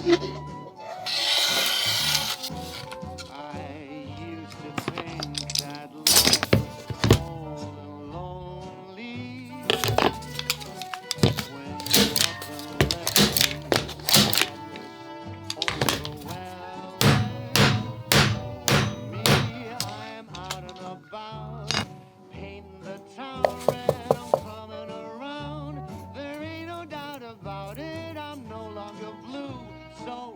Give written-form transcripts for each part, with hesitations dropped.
I used to think that life was cold and lonely when you up and left me sadness overwhelmed. For me, I'm out and about, painting the town red. I'm coming around. There ain't no doubt about it. I'm no longer blue, so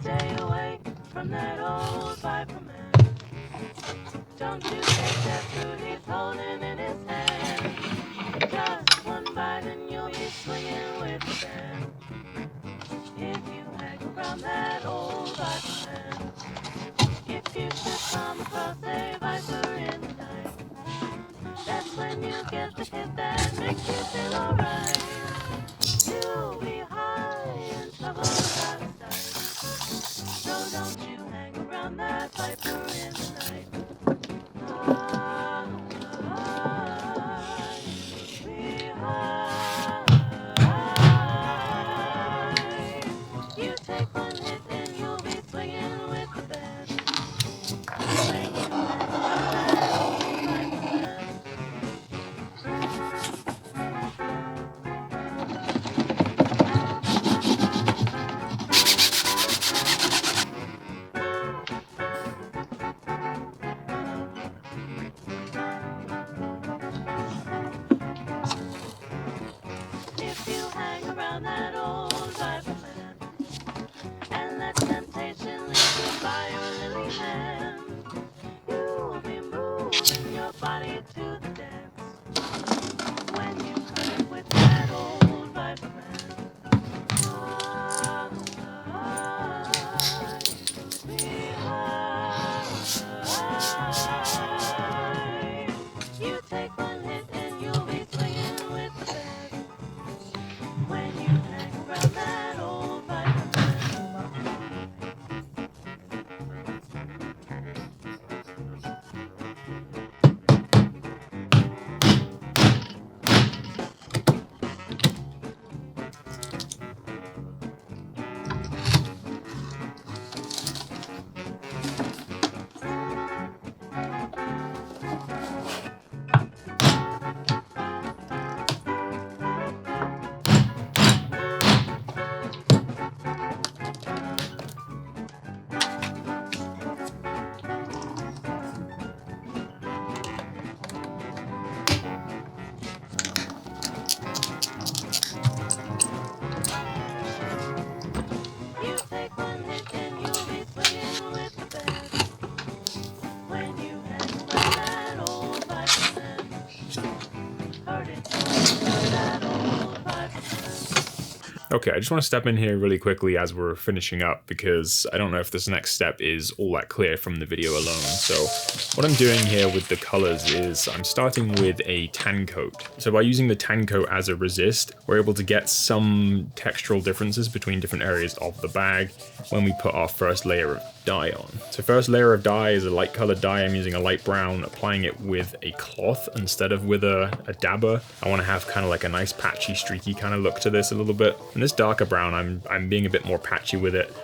Stay away from that old Viper man. Don't you take that fruit he's holding in his hand. Just one bite and you'll be swinging with the band. If you hang around that old Viper man. If you should come across a Viper in the night, that's when you get the hit that makes you feel alright. You'll be high and trouble out of sight. So don't you hang around that Viper in the night. You take one hit and you'll be swinging with the band. When you hang around that old Viper man. If you hang around that old Viper man, and that temptation leads you by your lily hand, you'll be moving your body to the dance when you hang with that old Viper man. You take one hit and you'll be swinging with the band when you hang around that old Viper man. You take one hit and you'll be swinging with the band when you hang around that old Viper man. Heard it from that old Viper man. Okay, I just want to step in here really quickly as we're finishing up because I don't know if this next step is all that clear from the video alone. So what I'm doing here with the colors is I'm starting with a tan coat. So by using the tan coat as a resist, we're able to get some textural differences between different areas of the bag when we put our first layer of dye on. So first layer of dye is a light colored dye. I'm using a light brown, applying it with a cloth instead of with a dabber. I want to have kind of like a nice patchy, streaky kind of look to this a little bit. And this darker brown, I'm being a bit more patchy with it.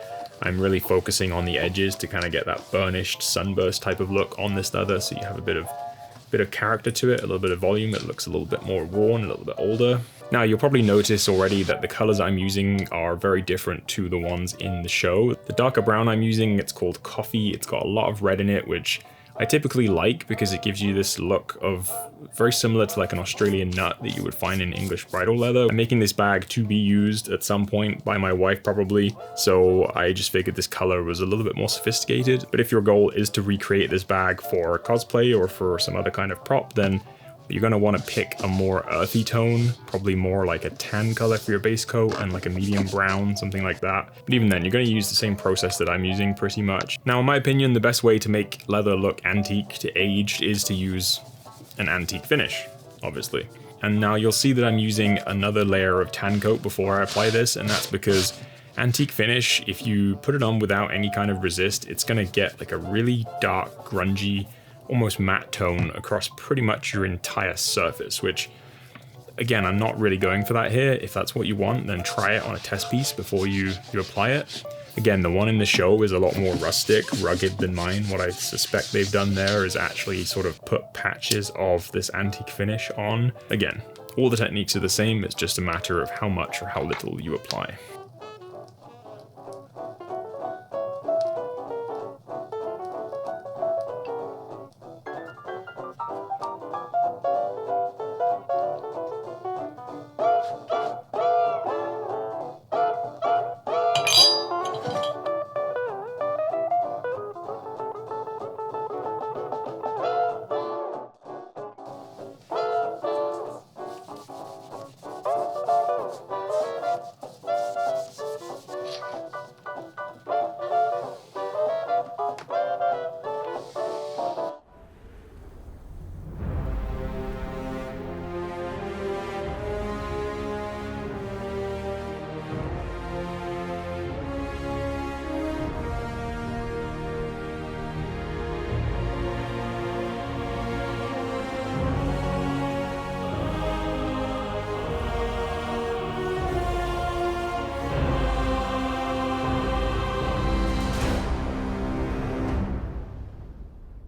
I'm really focusing on the edges to kind of get that burnished sunburst type of look on this leather, so you have a bit of character to it, a little bit of volume. It looks a little bit more worn, a little bit older. Now you'll probably notice already that the colors I'm using are very different to the ones in the show. The darker brown I'm using, it's called Coffee. It's got a lot of red in it, which I typically like because it gives you this look of very similar to like an Australian nut that you would find in English bridal leather. I'm making this bag to be used at some point by my wife probably, so I just figured this color was a little bit more sophisticated. But if your goal is to recreate this bag for cosplay or for some other kind of prop, then You're going to want to pick a more earthy tone, probably more like a tan color for your base coat and like a medium brown, something like that. But even then, you're going to use the same process that I'm using pretty much. Now, in my opinion, the best way to make leather look antique to aged is to use an antique finish, obviously. And now you'll see that I'm using another layer of tan coat before I apply this, and that's because antique finish, if you put it on without any kind of resist, it's going to get like a really dark, grungy, almost matte tone across pretty much your entire surface, which, again, I'm not really going for that here. If that's what you want, then try it on a test piece before you apply it. Again, the one in the show is a lot more rustic, rugged than mine. What I suspect they've done there is actually sort of put patches of this antique finish on. Again, all the techniques are the same, it's just a matter of how much or how little you apply.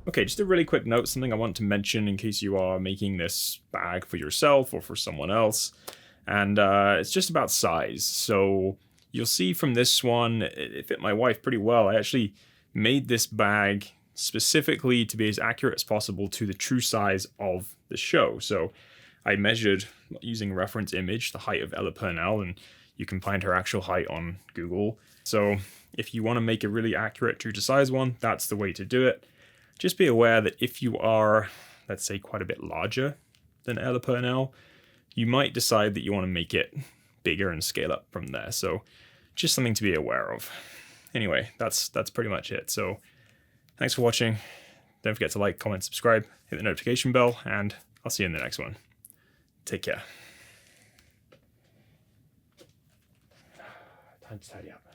Okay, just a really quick note, something I want to mention in case you are making this bag for yourself or for someone else, and it's just about size. So you'll see from this one, it fit my wife pretty well. I actually made this bag specifically to be as accurate as possible to the true size of the show. So I measured, using a reference image, the height of Ella Purnell, and you can find her actual height on Google. So if you want to make a really accurate true to size one, that's the way to do it. Just be aware that if you are, let's say, quite a bit larger than Ella Purnell, you might decide that you want to make it bigger and scale up from there. So just something to be aware of. Anyway, that's pretty much it. So thanks for watching. Don't forget to like, comment, subscribe, hit the notification bell, and I'll see you in the next one. Take care. Time to tidy up.